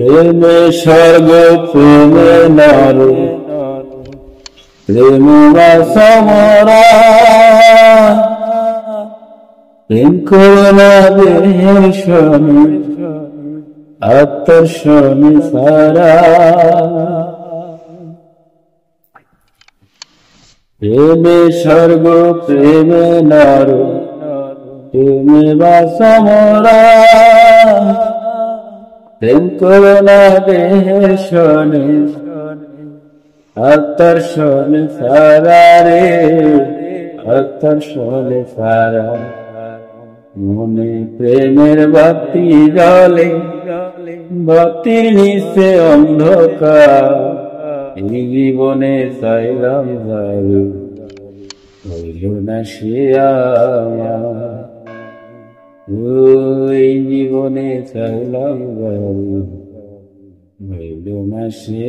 প্রেমে স্বর্গ প্রেমে নর প্রেম সমরা প্রেম করোনা দেহের শনি আত্মার শনি সারা প্রেমে স্বর্গ প্রেমে নর প্রেমে সমরা প্রেম করোনা দেহের শনি আত্মার শনি সারা রে আত্মার শনি সারা মনে প্রেমের বাতি জ্বলে বাতির নিচে অন্ধকার এই জীবনে চাইলাম যাই হইল না সে এই জীবনে চাইলাম যাই হইল না সে